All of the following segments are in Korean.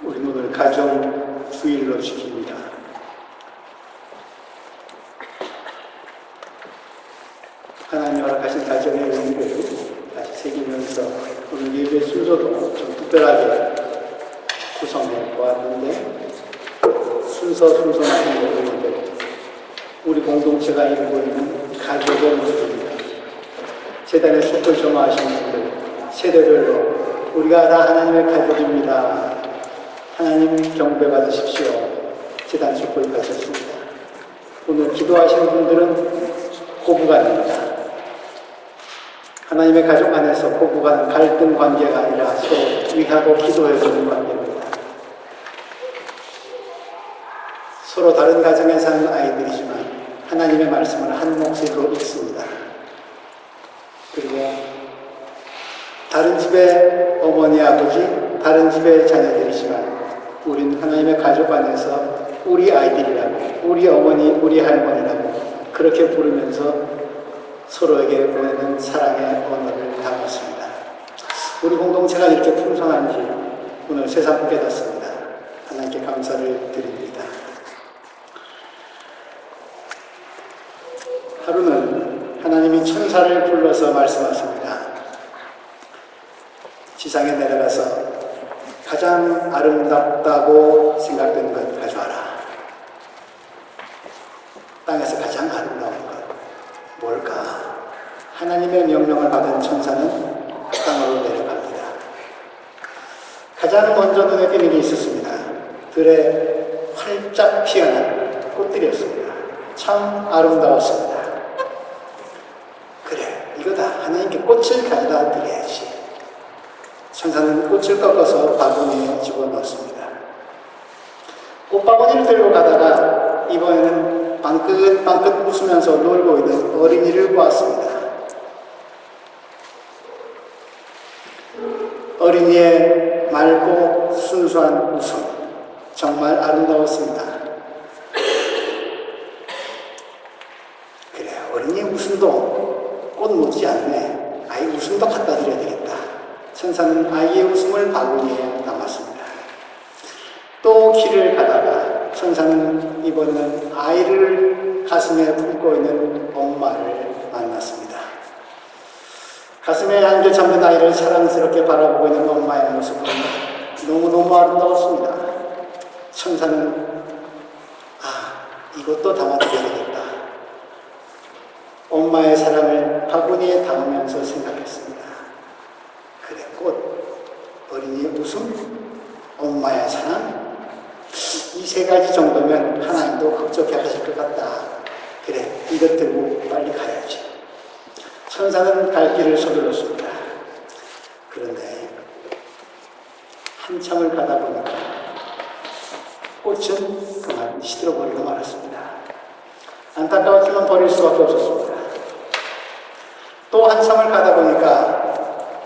우리 오늘 가정 주일로 지킵니다. 하나님 허락하신 가정의 의미를 다시 새기면서 오늘 예배 순서도 좀 특별하게 구성해 보았는데, 순서만 모르는데 우리 공동체가 이루고 있는 가족의 모습입니다. 재단의 숲을 점화하신 분들, 세대별로 우리가 다 하나님의 가족입니다. 하나님 경배받으십시오. 재단 숲을 펴셨습니다. 오늘 기도하시는 분들은 고부간입니다. 하나님의 가족 안에서 고부간은 갈등 관계가 아니라 서로 위하고 기도해주는 관계입니다. 서로 다른 가정에 사는 아이들이지만 하나님의 말씀을 한 몫으로 읽습니다. 그리고 다른 집의 어머니, 아버지, 다른 집의 자녀들이지만 우린 하나님의 가족 안에서 우리 아이들이라고, 우리 어머니, 우리 할머니라고 그렇게 부르면서 서로에게 보내는 사랑의 언어를 담았습니다. 우리 공동체가 이렇게 풍성한지 오늘 새삼 깨닫습니다. 하나님께 감사를 드립니다. 하루는 하나님이 천사를 불러서 말씀하십니다. 지상에 내려가서 가장 아름답다고 생각되는 것 가져와라. 땅에서 가장 아름다운 것 뭘까? 하나님의 명령을 받은 천사는 땅으로 내려갑니다. 가장 먼저 눈에 띄는 게 있었습니다. 들에 활짝 피어난 꽃들이었습니다. 참 아름다웠습니다. 그래, 이거다. 하나님께 꽃을 가져다 드려야지. 천사는 꽃을 꺾어서 바구니에 집어넣었습니다. 꽃바구니를 들고 가다가 이번에는 방긋방긋 웃으면서 놀고 있는 어린이를 보았습니다. 어린이의 맑고 순수한 웃음, 정말 아름다웠습니다. 그래, 어린이의 웃음도 꽃 못지 않네. 아이 웃음도 갖다 드려야 되겠다. 천사는 아이의 웃음을 바구니에 담았습니다. 또 길을 가다가 천사는 이번에는 아이를 가슴에 품고 있는 엄마를 만났습니다. 가슴에 안겨 잠든 아이를 사랑스럽게 바라보고 있는 엄마의 모습은 너무너무 아름다웠습니다. 천사는 이것도 담아드려야 되겠다. 엄마의 사랑을 바구니에 담으면서 생각했습니다. 그래, 꽃, 어린이의 웃음, 엄마의 사랑, 이 세 가지 정도면 하나님도 흡족해 하실 것 같다. 그래, 이것 들고 빨리 가야지. 천사는 갈 길을 서둘렀습니다. 그런데 한참을 가다 보니까 꽃은 그만 시들어버리고 말았습니다. 안타까웠지만 버릴 수밖에 없었습니다. 또 한참을 가다 보니까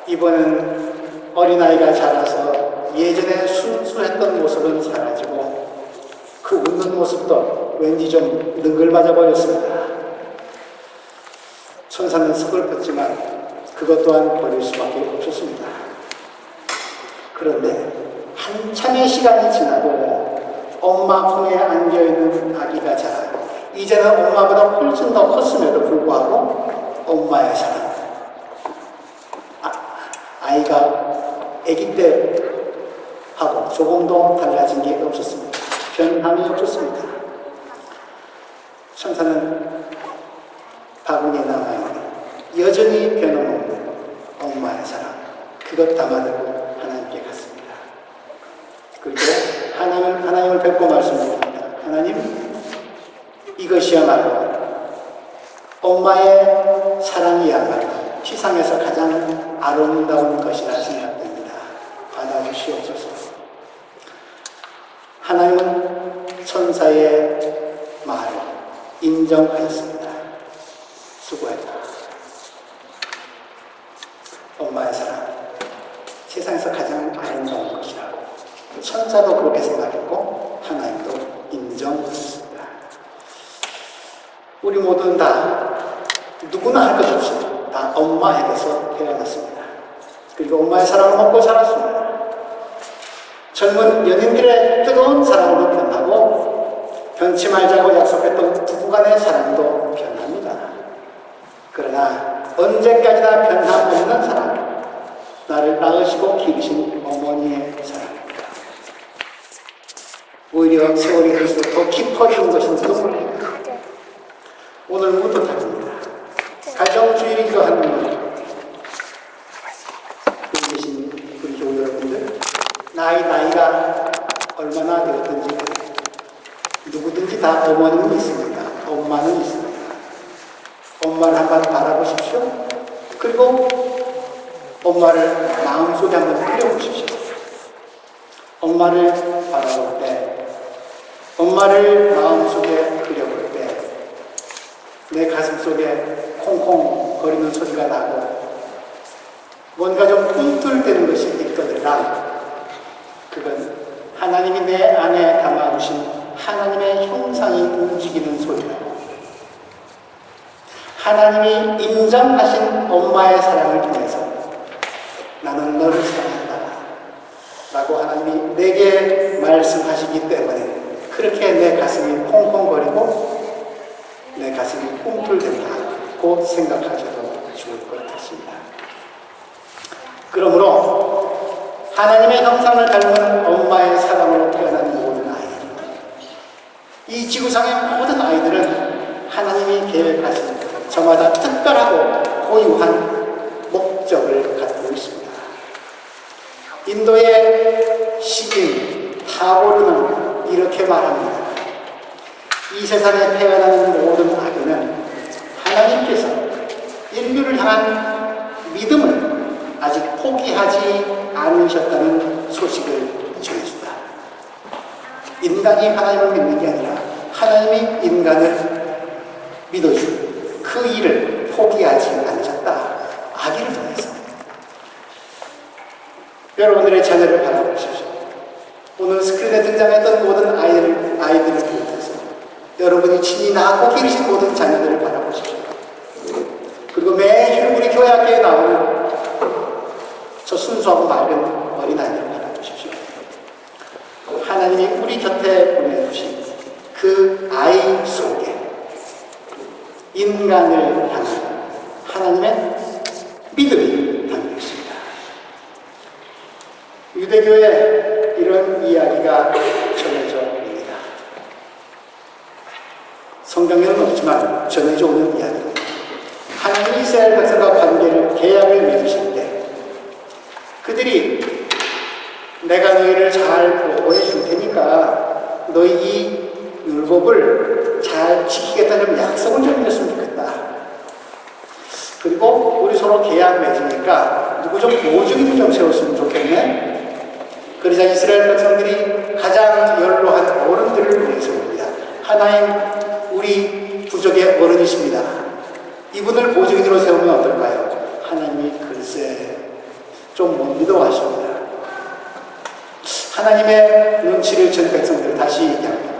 이번은 어린아이가 자라서 예전에 순수했던 모습은 사라지고 그 웃는 모습도 왠지 좀 능글맞아 버렸습니다. 천사는 서글펐지만 그것 또한 버릴 수밖에 없었습니다. 그런데 한참의 시간이 지나고 엄마 품에 안겨있는 아기가 자라고 이제는 엄마보다 훨씬 더 컸음에도 불구하고 엄마의 사랑, 아이가 아기 때하고 조금도 달라진 게 없었습니다. 변함이 없었습니다. 천사는 바구니에 남아있는 여전히 변함없는 엄마의 사랑, 그것 담아들고 하나님께 갔습니다. 그리고 하나님을 뵙고 말씀드립니다. 하나님, 이것이야말로 엄마의 사랑이야말로 세상에서 가장 아름다운 것이라 생각됩니다. 받아주시옵소서. 하나님은 천사의 말을 인정하였습니다. 수고했다. 엄마의 사랑, 세상에서 가장 아름다운 것이라고 천사도 그렇게 생각했고 하나님도 인정했습니다. 우리 모두는 다 누구나 할 것 없이 다 엄마에게서 태어났습니다. 그리고 엄마의 사랑을 먹고 자랐습니다. 젊은 연인들의 뜨거운 사랑도 변하고 변치 말자고 약속했던 부부간의 사랑도 변합니다. 그러나 언제까지나 변함없는 사랑, 나를 낳으시고 기르신 어머니의 사랑입니다. 오히려 세월이 들수록 더 깊어지는 것인지도 모릅니다. 오늘 무엇합니다. 가정주의이기도 하는 여기 계신 우리 교우 여러분들, 나이가 얼마나 되었든지 누구든지 다 어머니는 있습니다. 엄마는 있습니다. 엄마를 한번 바라보십시오. 그리고 엄마를 마음속에 한번 그려보십시오. 엄마를 바라볼 때, 엄마를 마음속에 그려볼 때 내 가슴속에 콩콩 거리는 소리가 나고 뭔가 좀 꿈틀대는 것이 있거니와 그건 하나님이 내 안에 담아주신 하나님의 형상이 움직이는 소리라고, 하나님이 인정하신 엄마의 사랑을 통해서 나는 너를 사랑한다 라고 하나님이 내게 말씀하시기 때문에 그렇게 내 가슴이 콩콩거리고 내 가슴이 꿈틀댄다고 생각하셔도 좋을 것 같습니다. 그러므로 하나님의 형상을 닮은 엄마의 사랑으로 태어난 모든 아이들, 이 지구상의 모든 아이들은 하나님이 계획하신 저마다 특별하고 고유한 목적을 갖고 있습니다. 인도의 시인 타고르는 이렇게 말합니다. 이 세상에 태어나는 모든 아기는 하나님께서 인류를 향한 믿음을 아직 포기하지 않으셨다는 소식을 전해준다. 인간이 하나님을 믿는 게 아니라 하나님이 인간을 믿어준 그 일을 포기하지 않으셨다. 아기를 통해서. 여러분들의 자녀를 바라보십시오. 오늘 스크린에 등장했던 모든 아이들을 비롯해서 여러분이 친히 낳고 기르신 모든 자녀들을 바라보십시오. 그리고 매일 우리 교회 학교에 나오는 저 순수하고 맑은 어린아이를 바라보십시오. 하나님이 우리 곁에 보내주신 그 아이 속에 인간을 향한 하나님의 믿음이 담겨 있습니다. 유대교에 이런 이야기가 전해져 옵니다. 성경에는 없지만 전해져 오는 이야기입니다. 하나님이 이스라엘 백성과 계약을 맺으실 때 그들이 내가 너희를 잘 보호해 줄 테니까 너희 이 율법을 잘 지키겠다는 약속을 좀 했으면 좋겠다. 그리고 우리 서로 계약 맺으니까 누구 좀 보증인 좀 세웠으면 좋겠네. 그러자 이스라엘 백성들이 가장 연로한 어른들을 보내세웁니다. 하나님, 우리 부족의 어른이십니다. 이분을 보증인으로 세우면 어떨까요? 하나님이 글쎄 좀 못 믿어 하십니다. 하나님의 눈치를 전 백성들 다시 얘기합니다.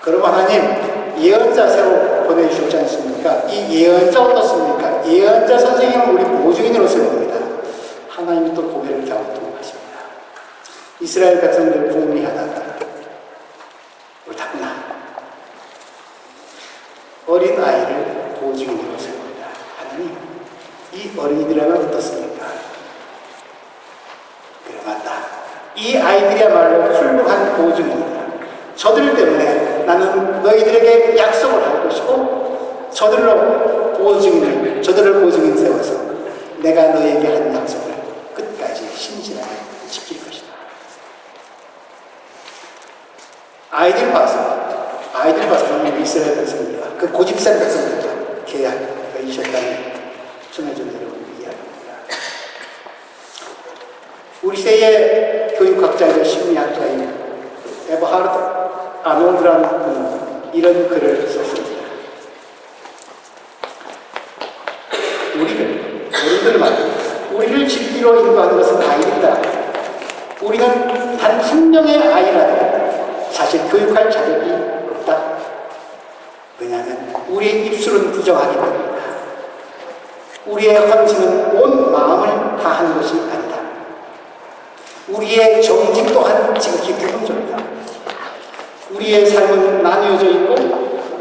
그럼 하나님 예언자 세워 보내주셨지 않습니까? 이 예언자 어떻습니까? 예언자 선생님은 우리 보증인으로 세웁니다. 하나님이 또 고개를 갸우뚱하십니다. 이스라엘 백성들 궁리하다가 옳다구나. 어린 아이를 보증인으로 세웁니다. 하나님, 이 어린이들이라면 어떻습니까? 그래, 맞다. 이 아이들이야말로 훌륭한 보증입니다. 저들 때문에 나는 너희들에게 약속을 할 것이고 저들을 보증인 세워서 내가 너희에게 한 약속을 끝까지 신실하게 지킬 것이다. 아이들 봐서 하나님 이스라엘 백성들과 그 고집센 백성들과 계약을 이셨다는 전해져 내려온 이야기입니다. 우리 세의 교육학자이자 심리학자인 에버하르트 아놀드라는 분은 이런 글을 썼습니다. 어른들 말입니다. 우리를 진리로 인도하는 것은 아이들이다. 우리는 단 한 명의 아이라도 사실 교육할 자격이 없다. 왜냐하면 우리의 입술은 부정하기 때문이다. 우리의 헌신은 온 마음을 다하는 것이 아니다. 우리의 정직 또한 지극히 부분적이다. 우리의 삶은 나뉘어져 있고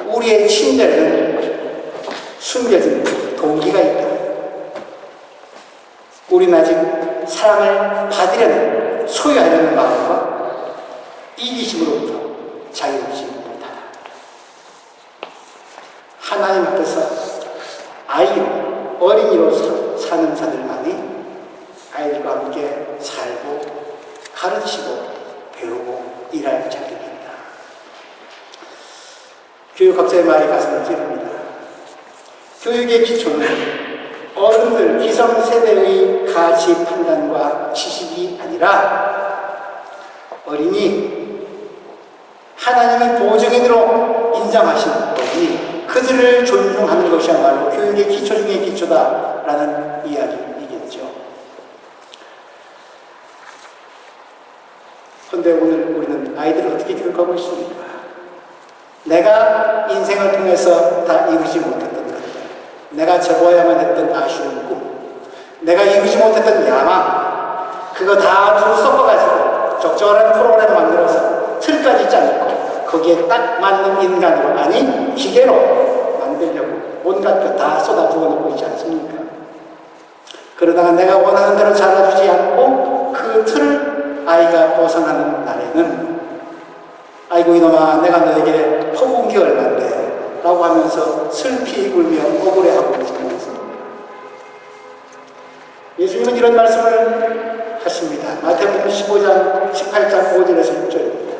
우리의 침대에는 숨겨진 동기가 있다. 우리는 아직 사랑을 받으려는 소유하려는 마음과 이기심으로부터 자유롭지 못하다. 하나님 앞에서 아이로 어린이로 사는 자들만이 아이들과 함께 살고 가르치고 배우고 일할 자격입니다. 교육학자의 말이 가슴을 찌릅니다. 교육의 기초는 어른들 기성세대의 가치 판단과 지식이 아니라 어린이 하나님이 보증인으로 인정하신 어린이 그들을 존중하는 것이야말로 교육의 기초 중의 기초다라는 이야기이겠죠. 그런데 오늘 우리는 아이들을 어떻게 교육하고 있습니까? 내가 인생을 통해서 다 이루지 못했던 것들, 내가 접어야만 했던 아쉬운 꿈, 내가 이루지 못했던 야망, 그거 다 두루 섞어가지고 적절한 프로그램을 만들어서 틀까지 짜놓고 거기에 딱 맞는 인간으로, 아니 기계로 만들려고 온갖 것 다 쏟아부어 놓고 있지 않습니까? 그러다가 내가 원하는 대로 자라주지 않고 그 틀을 아이가 벗어나는 날에는 아이고 이놈아 내가 너에게 퍼부은 게 얼만데 라고 하면서 슬피 울며 억울해하고 있습니다. 예수님은 이런 말씀을 하십니다. 마태복음 15장 18장 5절에서 6절입니다.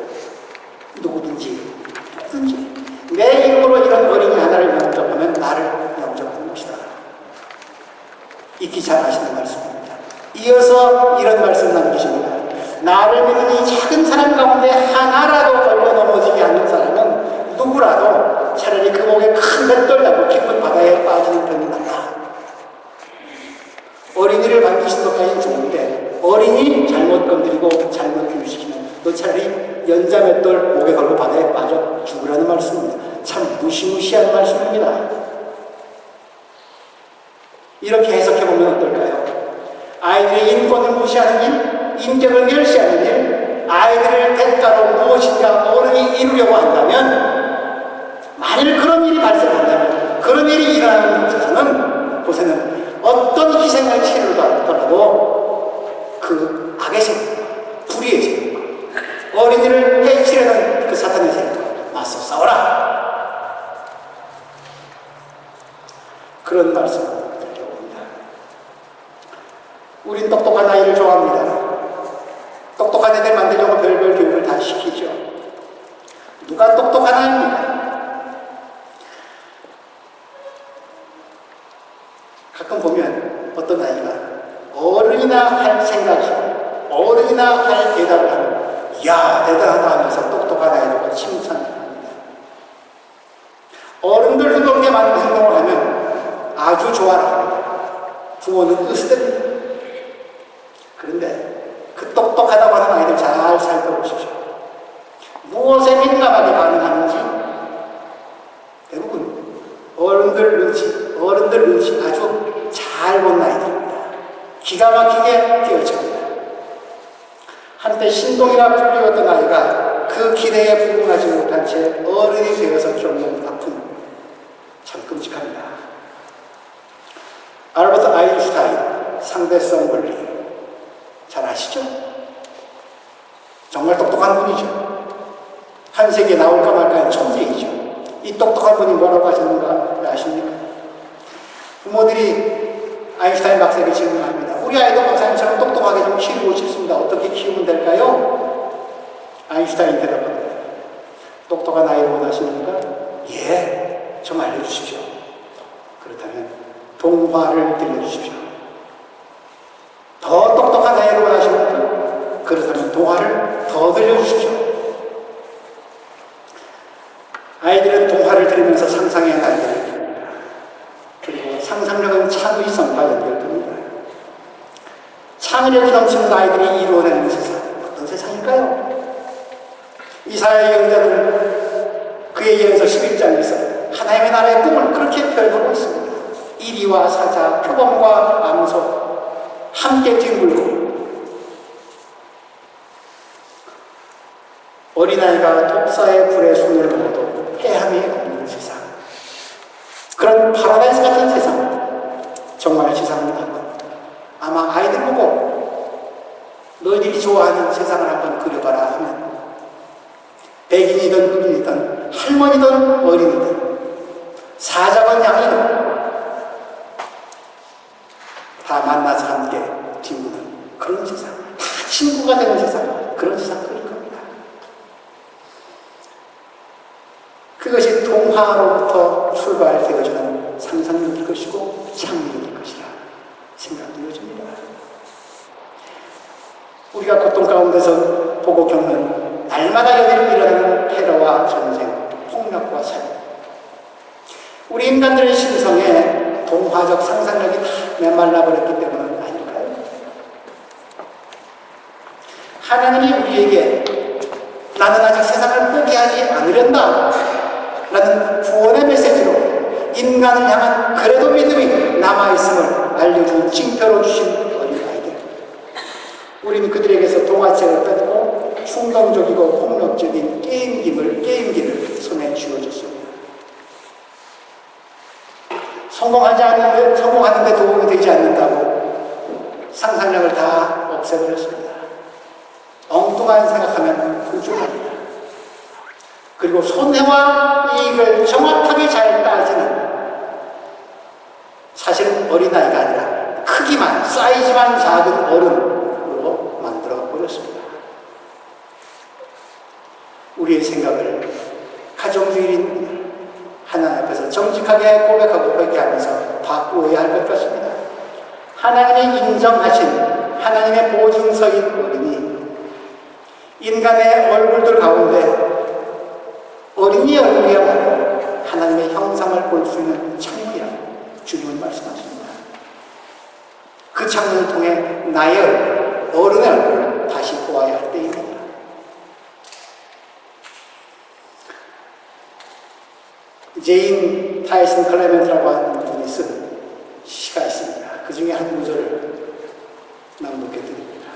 누구든지 내 이름으로 이런 어린이 하나를 영접하면 나를 영접하는 것이다. 익히 잘 아시는 말씀입니다. 이어서 이런 말씀 남기십니다. 나를 믿는 이 작은 사람 가운데 하나라도 걸려 넘어지지 않는 사람은 누구라도 차라리 그 목에 큰 맷돌 잡고 깊은 바다에 빠지는 편이 낫다. 어린이를 반기신 것까지는 좋은데 어린이 잘못 건드리고 잘못 교육시키면 너 차라리 연자 맷돌 목에 걸고 바다에 빠져 죽으라는 말씀입니다. 참 무시무시한 말씀입니다. 이렇게 해석해보면 어떨까요? 아이들의 인권을 무시하는 일, 인격을 멸시하는 일, 아이들을 대가로 무엇인가 어른이 이루려고 한다면, 만일 그런 일이 발생한다면, 그런 일이 일어나는 곳에서는, 곳에는 어떤 희생을 치르더라도 그 악의 생, 불의의 생, 어린이를 해치려는 그 사탄의 생과 맞서 싸워라. 그런 말씀을 드려봅니다. 우린 똑똑한 아이를 좋아합니다. 똑똑한 애들 만들려고 별별 교육을 다 시키죠. 누가 똑똑한 아이입니까? 가끔 보면 어떤 아이가 어른이나 할 생각하고 어른이나 할 대답을 하고 이야 대단하다 하면서 똑똑한 아이들과 칭찬합니다. 어른들도 그렇게 많은 행동을 하면 아주 좋아라. 부모는 으스댑니다. 그런데 그 똑똑하다고 하는 아이들 잘 살펴보십시오. 무엇에 민감하게 반응하는지 대부분 어른들 눈치 아주 잘 본 아이들입니다. 기가 막히게 뛰어찹니다. 한때 신동이라 불리웠던 아이가 그 기대에 부응하지 못한 채 어른이 되어서 겪는 아픔 참 끔찍합니다. 알버트 아인슈타인 상대성 원리 잘 아시죠? 정말 똑똑한 분이죠. 한 세기에 나올까 말까 하는 천재이죠. 이 똑똑한 분이 뭐라고 하셨는가 아십니까? 부모들이 아인슈타인 박사에게 질문합니다. 우리 아이도 박사님처럼 똑똑하게 좀 키우고 싶습니다. 어떻게 키우면 될까요? 아인슈타인 대답합니다. 똑똑한 아이를 원하십니까? 예, 좀 알려주십시오. 그렇다면 동화를 들려주십시오. 더 똑똑한 아이를 원하십니까? 그렇다면 동화를 더 들려주십시오. 아이들은 동화를 들으면서 상상의 날개를 펴니다. 그리고 상상력은 창의성과 연결됩니다. 창의력이 넘치는 아이들이 이루어내는 세상, 어떤 세상일까요? 이사야의 예언자는 그에 이어서 11장에서 하나님의 나라의 꿈을 그렇게 표현하고 있습니다. 이리와 사자, 표범과 암소 함께 뒹굴고 어린아이가 독사의 불에 손을 넣어도 해함이 없는 세상, 그런 파라다이스 같은 세상, 정말 세상은 아마 아이들 보고 너희들이 좋아하는 세상을 한번 그려봐라 하면 백인이든 흑인이든 할머니든 어린이든 사자건 양이든 다 만나서 함께 뒹구는 그런 세상, 다 친구가 되는 세상, 그런 세상 그릴 겁니다. 그것이 동화로부터 출발되어지는 상상력일 것이고 창의력일 것이라 생각되어집니다. 우리가 고통 가운데서 보고 겪는 날마다 여기를 일어나는 테러와 전쟁, 폭력과 살인, 우리 인간들의 심성에 동화적 상상력이 다 메말라버렸기 때문은 아닐까요? 하나님이 우리에게 나는 아직 세상을 포기하지 않으련다 라는 구원의 메시지로 인간을 향한 그래도 믿음이 남아있음을 알려준 징표로 주신 어린아이들, 우리는 그들에게서 동화책을 뺏고 충동적이고 폭력적인 게임기를 손에 쥐어줬습니다. 성공하는데 도움이 되지 않는다고 상상력을 다 없애버렸습니다. 엉뚱한 생각하면 불중합니다. 그리고 손해와 이익을 정확하게 잘 따지는, 사실은 어린아이가 아니라 크기만, 사이즈만 작은 어른으로 만들어버렸습니다. 우리의 생각을 가정주의인 하나님 앞에서 정직하게 고백하고 회개하면서 바꾸어야 할 것 같습니다. 하나님이 인정하신 하나님의 보증서인 어린이, 인간의 얼굴들 가운데 어린이의 얼굴이야말로 하나님의 형상을 볼 수 있는 창문이라고 주님은 말씀하십니다. 그 창문을 통해 나의 얼굴, 어른의 얼굴을 다시 보아야 할 때입니다. 제인 타이슨 클레멘트라고 하는 분이 쓴 시가 있습니다. 그 중에 한 구절을 낭독해 드립니다.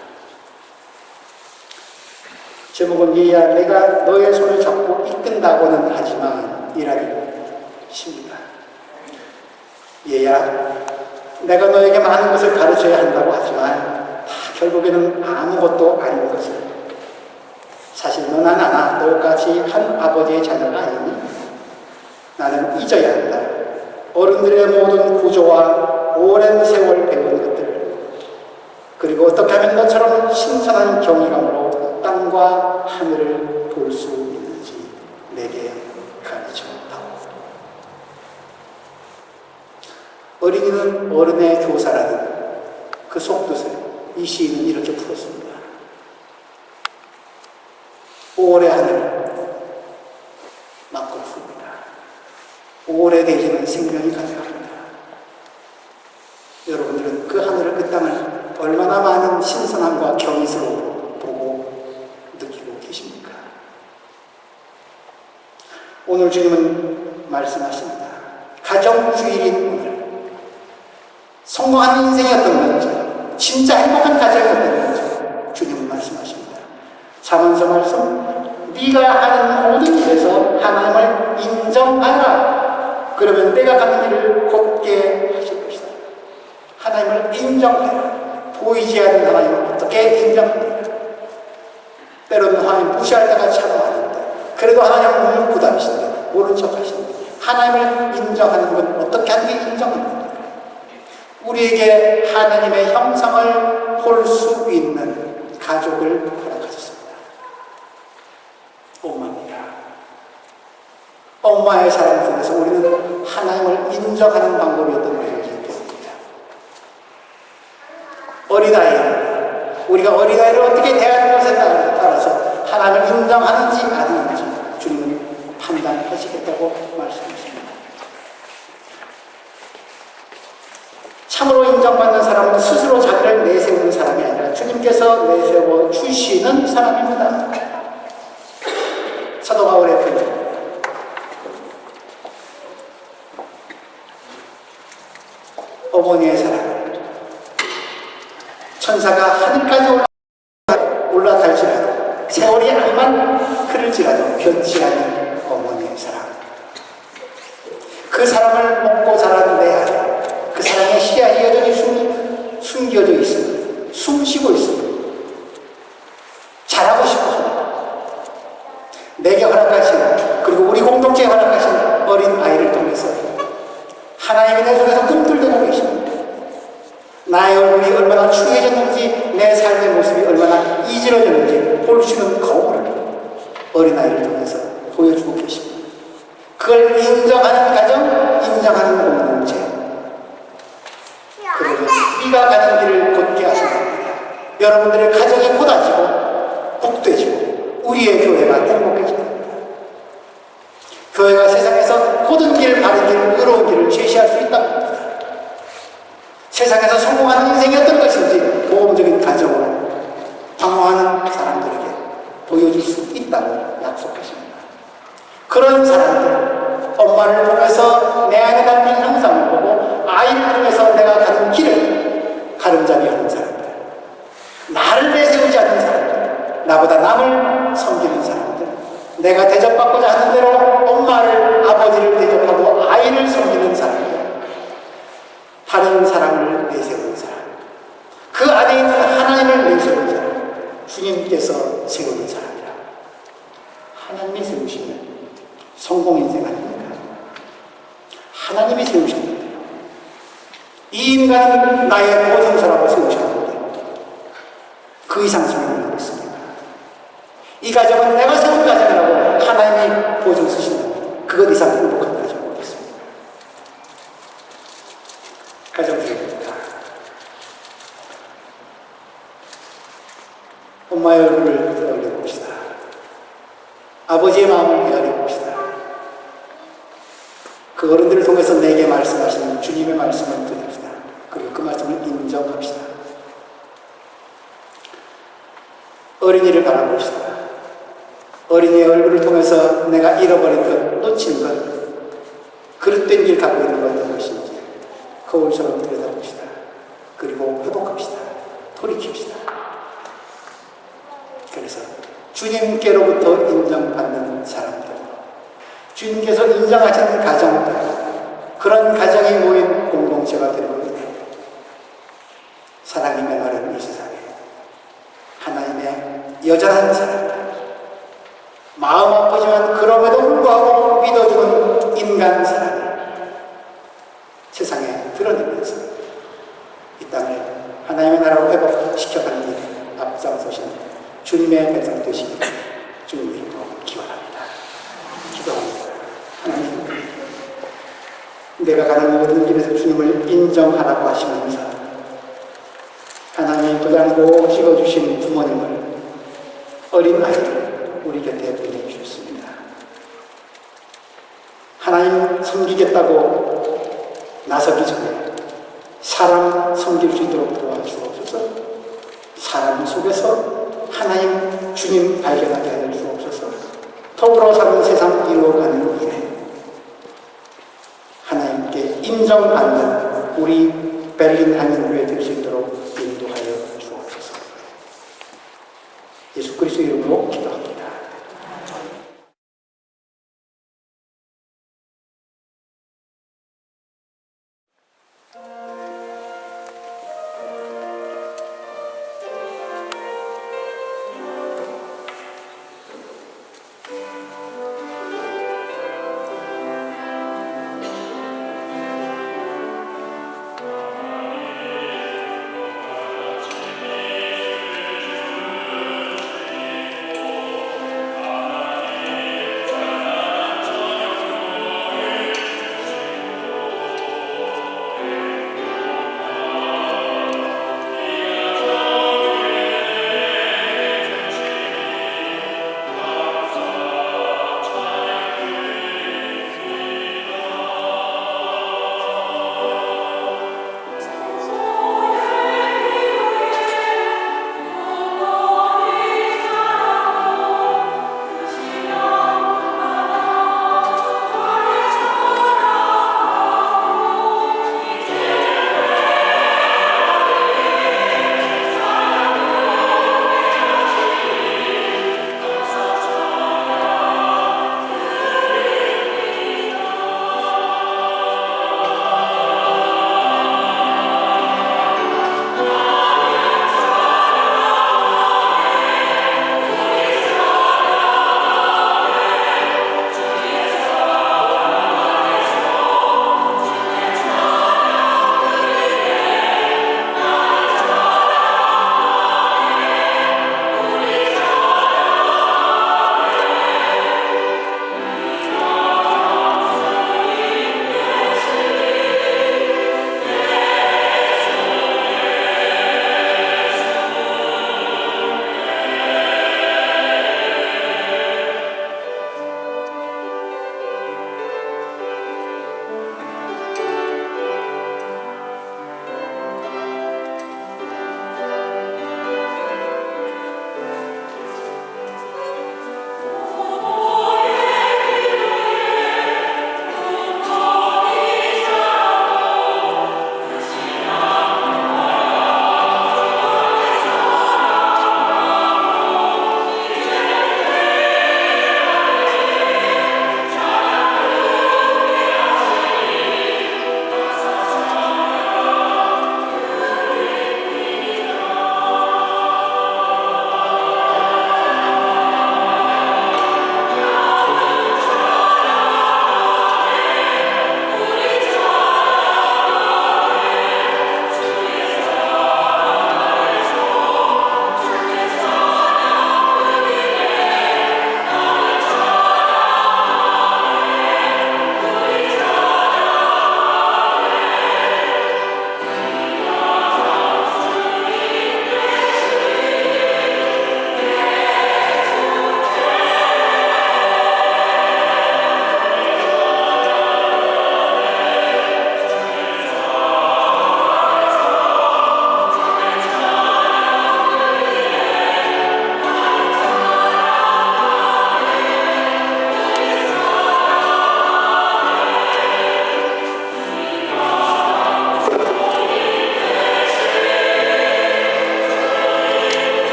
제목은 얘야 내가 너의 손을 잡고 이끈다고는 하지만 이라는 시입니다. 얘야 내가 너에게 많은 것을 가르쳐야 한다고 하지만 결국에는 아무것도 아닌 것을, 사실 너나 나나 너같이 한 아버지의 자녀가 아니니 나는 잊어야 한다. 어른들의 모든 구조와 오랜 세월 배운 것들, 그리고 어떻게 하면 너처럼 신선한 경이감으로 땅과 하늘을 볼 수 있는지 내게 가르쳐다오. 어린이는 어른의 교사라는 그 속뜻을 이 시인은 이렇게 풀었습니다. 오래 하늘 맞고 풉니다. 오래 되지는 생명이 가져갑니다. 여러분들은 그 하늘을, 그 땅을 얼마나 많은 신선함과 경이스러움으로 보고 느끼고 계십니까? 오늘 주님은 말씀하십니다. 가정주일인 오늘, 성공하는 인생이 어떤 건지, 진짜 행복한 가정이 어떤 건지 주님은 말씀하십니다. 잠언서 말씀, 네가 하는 모든 일에서 하나님을 인정하라. 그러면 내가 가는 일을 곧게 하실 것이다. 하나님을 인정해라. 보이지 않는 하나님을 어떻게 인정합니까? 때로는 하나님 무시할 때가 참 많은데, 그래도 하나님은 무부담이신데, 모른 척 하시는데, 하나님을 인정하는 건 어떻게 하는 게 인정합니까? 우리에게 하나님의 형상을 볼 수 있는 가족을 허락하셨습니다. 엄마입니다. 엄마의 사랑 속에서 우리는 하나님을 인정하는 방법이 어떤 것인지 배웁니다. 어린아이, 우리가 어린아이를 어떻게 대하는 것에 따라서 하나님을 인정하는지 아니는지 주님은 판단하시겠다고 말씀하십니다. 참으로 인정받는 사람은 스스로 자기를 내세우는 사람이 아니라 주님께서 내세워 주시는 사람입니다. 사도 바울의 편지, 어머니의 사랑, 천사가 하늘까지 올라갈지라도 세월이 하지만 그럴지라도 변치 않은 어머니의 사랑, 그 사랑을 먹고 자란 내 아들, 그 사랑의 씨앗이 여전히 숨겨져 있습니다. 숨쉬고 있습니다. 자라고 싶어 합니다. 내게 허락하신, 그리고 우리 공동체에 허락하신 어린 아이를 통해서 하나님이 내 속에서 꿈틀대고 계십니다. 나의 얼굴이 얼마나 추해졌는지, 내 삶의 모습이 얼마나 이질어졌는지 볼 수 있는 거울을 어린아이를 통해서 보여주고 계십니다. 그걸 인정하는 가정, 인정하는 공동체, 그러면 네가 가는 길을 곧게 하신답니다. 여러분들의 가정이 곧아지고 복되지고 우리의 교회가 행복해집니다. 교회가 세상에서 고든 길, 바른 길, 의로운 길을 제시할 수 있답니다. 세상에서 성공하는 인생이 어떤 것인지 모범적인 가정으로 방황하는 사람들에게 보여줄 수 있다고 약속하십니다. 그런 사람들, 엄마를 통해서 내 안에 담긴 형상을 보고 아이를 통해서 내가 가는 길을 가름잡이 하는 사람들, 나를 내세우지 않는 사람들, 나보다 남을 섬기는 사람들, 내가 대접받고자 하는 대로 엄마를, 아버지를 대접하고 아이를 섬기는 사람들, 다른 사람을 내세우는 사람, 그 안에 있는 하나님을 내세우는 사람, 주님께서 세우는 사람이라. 하나님이 세우시면 성공 인생 아닙니까? 하나님이 세우셨는데, 이 인간은 나의 보증서라고 세우셨는데 그 이상 소용이 없습니다. 이 가정은 내가 세운 가정이라고 하나님이 보증 쓰시는 그것 이상 행복한 가정은 없습니다. 가정주의입니다. 엄마의 얼굴을 떠올려 봅시다. 아버지의 마음을 헤아려 봅시다. 그 어른들을 통해서 내게 말씀하시는 주님의 말씀을 드립시다. 그리고 그 말씀을 인정합시다. 어린이를 바라봅시다. 어린이의 얼굴을 통해서 내가 잃어버린 것, 놓친 것, 그릇된 길 가고 있는 것 어떤 것인지 거울처럼 들여다봅시다. 그리고 회복합시다. 돌이킵시다. 그래서 주님께로부터 인정받는 사람들, 주님께서 인정하시는 가정들, 그런 가정이 모인 공동체가 되고 있네. 사랑이 메마른 이 세상에 하나님의 여전한 사랑, 마음 아프지만 그럼에도 불구하고 믿어주는 인간 사랑을 세상에 드러내면서 이 땅을 하나님의 나라로 회복시켜가는 일에 앞장서신 주님의 백성 되시기를 주님 이름으로 기원합니다. 기도합니다. 하나님, 내가 가는 모든 길에서 주님을 인정하라고 하시면서 하나님이 도장고 찍어주신 부모님을, 어린 아이를 우리 곁에 보내주셨습니다. 하나님 섬기겠다고 나서기 전에 사람 섬길 수 있도록 도와주옵소서. 사람 속에서 하나님 주님 발견하게 하여 주옵소서. 더불어 사는 세상 이루어가는 일에 하나님께 인정받는 우리 베를린 한인교회 될 수 있도록 인도하여 주옵소서. 예수 그리스도 이름으로 기도합니다.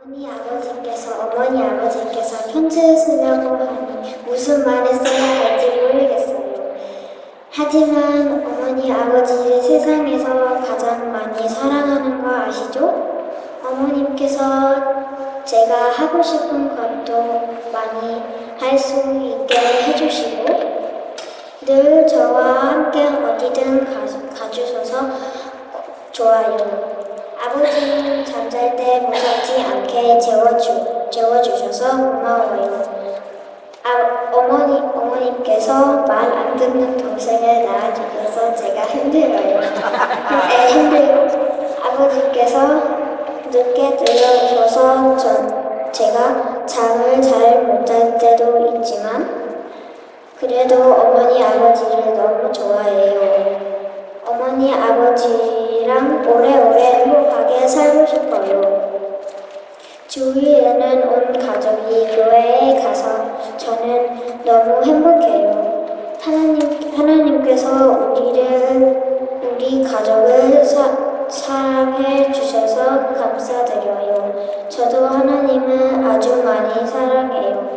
어머니 아버지께서 편지를 쓰려고 하니 무슨 말을 써야 할지 모르겠어요. 하지만 어머니 아버지를 세상에서 가장 많이 사랑하는 거 아시죠? 어머님께서 제가 하고 싶은 것도 많이 할 수 있게 해주시고 늘 저와 함께 어디든 가주셔서 좋아요. 아버지는 잠잘 때 무섭지 않게 재워주셔서 고마워요. 어머님께서 말 안 듣는 동생을 낳아주셔서 제가 힘들어요. 아버지께서 늦게 들어오셔서 제가 잠을 잘 못 잘 때도 있지만 그래도 어머니 아버지를 너무 좋아해요. 어머니 아버지랑 오래오래 행복하게 살고 싶어요. 주일에는 온 가족이 교회에 가서 저는 너무 행복해요. 하나님께서 우리 가족을 사랑해 주셔서 감사드려요. 저도 하나님을 아주 많이 사랑해요.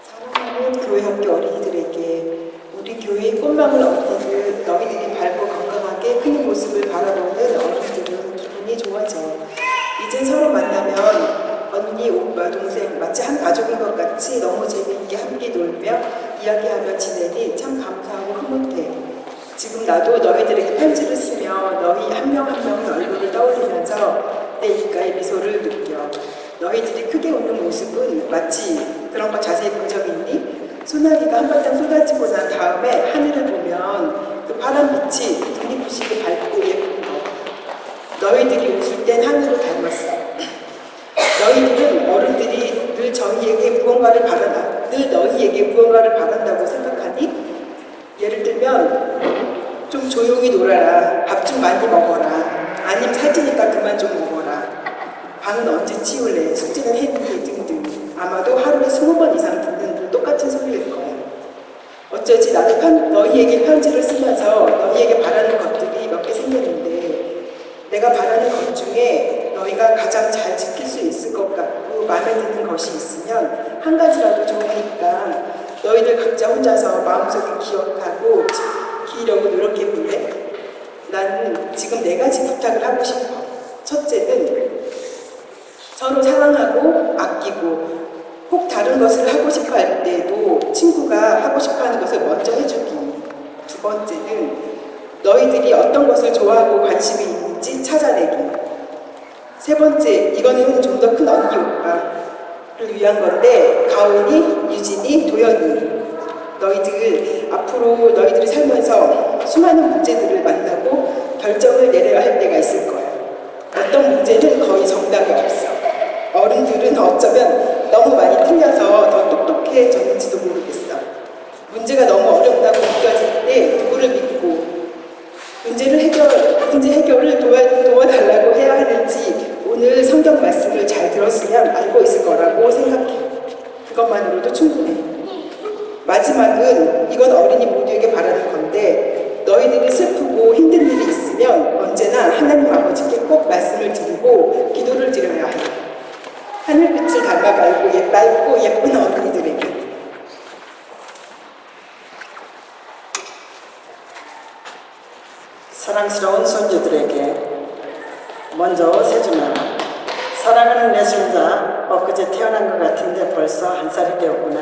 사랑하는 교회학교 어린이들에게 우리 교회의 꽃망울 어린이들 너희들이 밝고 건강하게 크는 모습을 바라보는 어린이들은 기분이 좋아져. 이젠 서로 만나면 언니, 오빠, 동생 마치 한 가족인 것 같이 너무 재미있게 함께 놀며 이야기하며 지내니 참 감사하고 흐뭇해. 지금 나도 너희들에게 편지를 쓰며 너희 한 명 한 명의 얼굴을 떠올리면서 내 입가에 미소를 느껴. 너희들이 크게 웃는 모습은 마치 그런 거 자세히 본 적 있니? 소나기가 한바탕 쏟아지고 난 다음에 하늘을 보면 그 파란 빛이 눈이 부시게 밝고 예쁜 거. 너희들이 웃을 땐 하늘을 닮았어. 너희들은 어른들이 늘 너희에게 무언가를 바란다고 생각하니? 예를 들면 좀 조용히 놀아라, 밥 좀 많이 먹어라, 아님 살찌니까 그만 좀 먹어라, 방은 언제 치울래, 숙제는 했니 등등. 아마도 하루에 20번 이상 듣는 똑같은 소리일 거야. 어쩌지 나도 너희에게 편지를 쓰면서 너희에게 바라는 것들이 몇 개 생겼는데 내가 바라는 것 중에 너희가 가장 잘 지킬 수 있을 것 같고 마음에 드는 것이 있으면 한 가지라도 좋으니까 너희들 각자 혼자서 마음속에 기억하고 지키려고 노력해볼래? 나는 지금 4가지 부탁을 하고 싶어. 첫째는 서로 사랑하고 아끼고 혹 다른 것을 하고 싶어 할 때도 친구가 하고 싶어 하는 것을 먼저 해주기. 두 번째는 너희들이 어떤 것을 좋아하고 관심이 있는지 찾아내기. 세 번째, 이거는 좀 더 큰 언니 오빠를 위한 건데 가온이, 유진이, 도연이. 너희들 앞으로 너희들이 살면서 수많은 문제들을 만나고 결정을 내려야 할 때가 있을 거야. 어떤 문제는 거의 정답이 없어. 어른들은 어쩌면 너무 많이 틀려서 더 똑똑해졌는지도 모르겠어. 문제가 너무 어렵다고 느껴질 때 누구를 믿고 문제 해결을 도와달라고 해야 하는지 오늘 성경 말씀을 잘 들었으면 알고 있을 거라고 생각해. 그것만으로도 충분해. 마지막은 이건 어린이 모두에게 바라는 건데 너희들이 슬프고 힘든 일이 있으면 언제나 하나님 아버지께 꼭 말씀을 드리고 기도를 드려야 해. 하늘빛을 닮아가고 맑고 예쁜 어린이들에게. 사랑스러운 손주들에게 먼저 세준아, 사랑하는 내 손자, 엊그제 태어난 것 같은데 벌써 1살이 되었구나.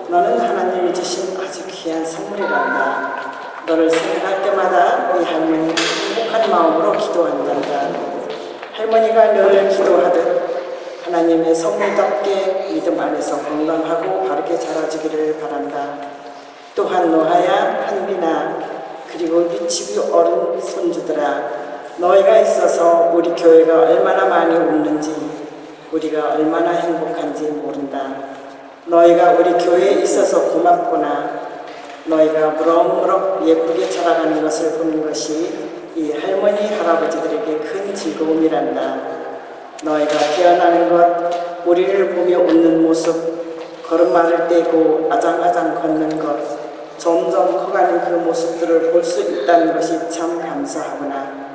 너는 하나님이 주신 아주 귀한 선물이란다. 너를 생각할 때마다 우리 할머니 행복한 마음으로 기도한단다. 할머니가 늘 기도하듯 하나님의 선물답게 믿음 안에서 건강하고 바르게 자라주기를 바란다. 또한 노하야, 한빈아, 그리고 미치고 어른 손주들아, 너희가 있어서 우리 교회가 얼마나 많이 웃는지, 우리가 얼마나 행복한지 모른다. 너희가 우리 교회에 있어서 고맙구나. 너희가 무럭무럭 예쁘게 자라가는 것을 보는 것이 이 할머니, 할아버지들에게 큰 즐거움이란다. 너희가 태어나는 것, 우리를 보며 웃는 모습, 걸음마를 떼고 아장아장 걷는 것, 점점 커가는 그 모습들을 볼 수 있다는 것이 참 감사하구나.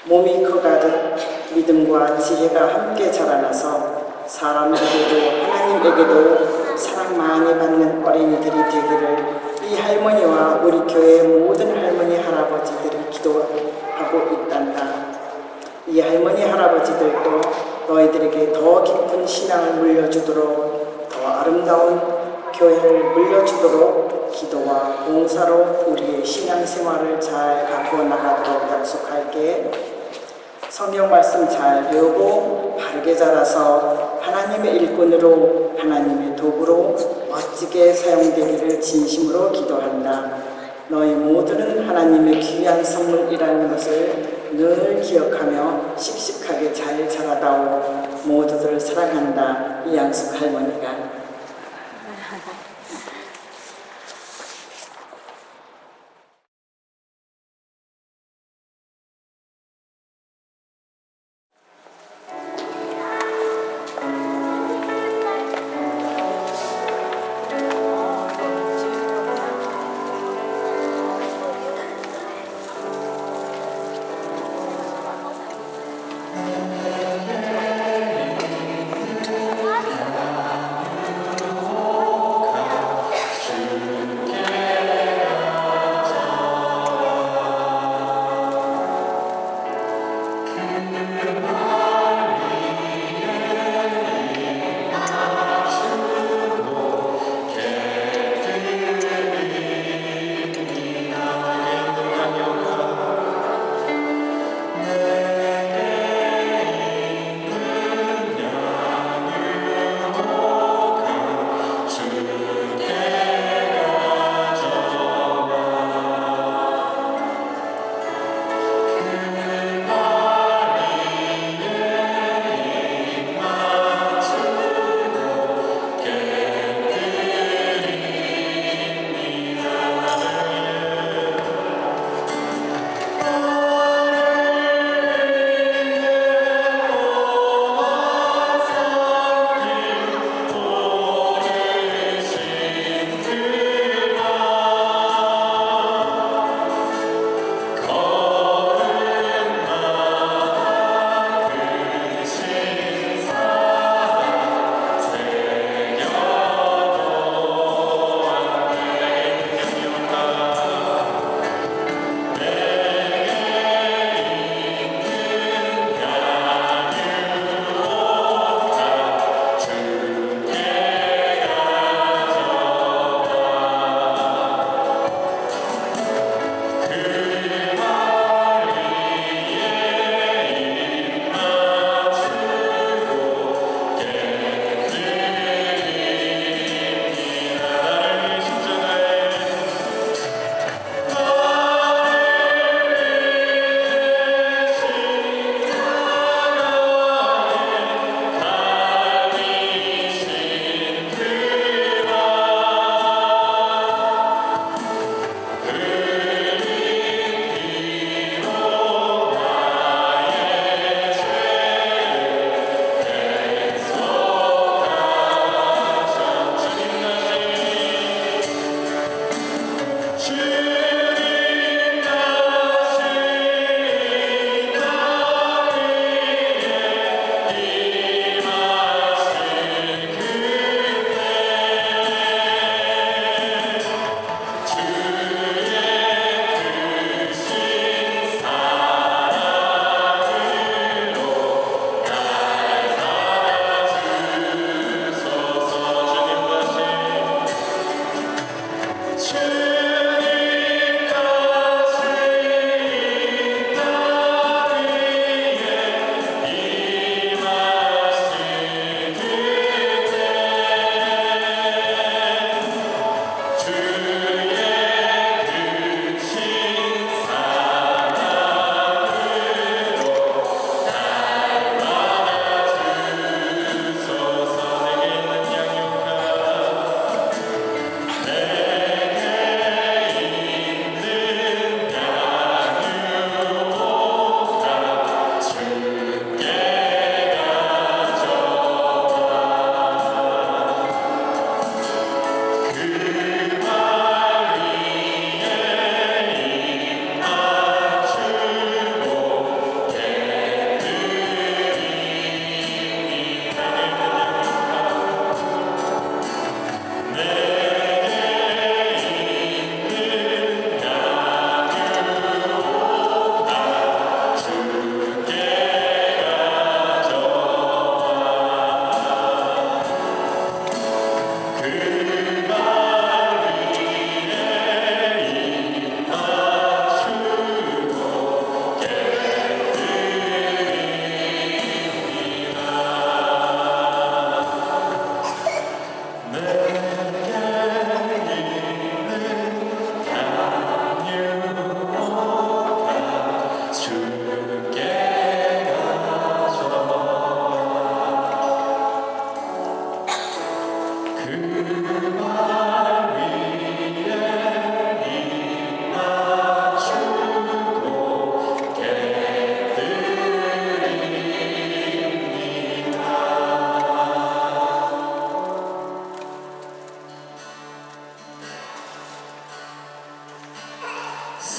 몸이 커가듯 믿음과 지혜가 함께 자라나서 사람에게도 하나님에게도 사랑 많이 받는 어린이들이 되기를 이 할머니와 우리 교회의 모든 할머니 할아버지들이 기도하고 있단다. 이 할머니 할아버지들도 너희들에게 더 깊은 신앙을 물려주도록 더 아름다운 교회를 물려주도록 기도와 봉사로 우리의 신앙생활을 잘 갖고 나가도록 약속할게. 성경 말씀 잘 배우고 바르게 자라서 하나님의 일꾼으로 하나님의 도구로 멋지게 사용되기를 진심으로 기도한다. 너희 모두는 하나님의 귀한 선물이라는 것을 늘 기억하며 씩씩하게 잘 자라다오. 모두들 사랑한다. 이양숙 할머니가.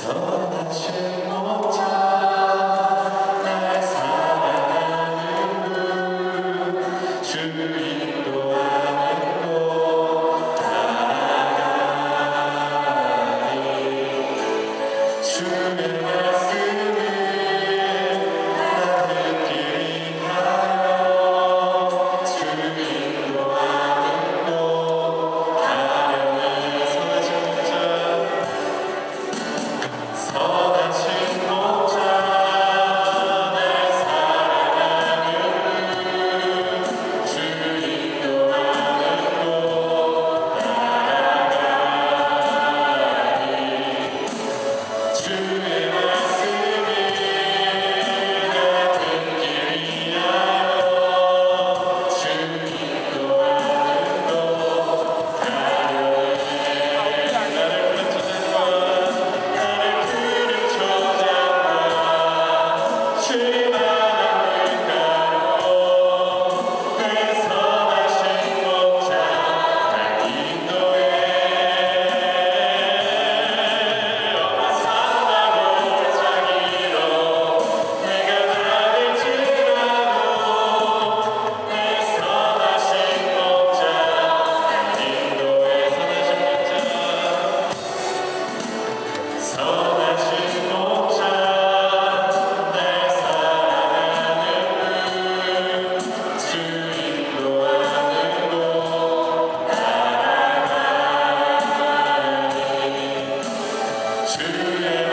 선하신 목자 날 사랑하는 분 주 인도하는 곳 따라가니 주의 말씀을 나는 길이 하여 주 인도하는 곳 가려니 선하신 목자 선하신 목자 날 사랑하는 주 인도하는 곳 따라가니 주의 말씀을 같은 길이 하여 주 인도하는 곳 가려니 나를 부른 저장과 나를 부른 저장과 쉴만한 물가로 내 선하신 목자 날 인도해 엄마 산다고 자기로 내가 다닐지라도 내 선하신 목자 날 인도해 선하신 목자 날 사랑하는 주 인도하는 곳 따라가니 주의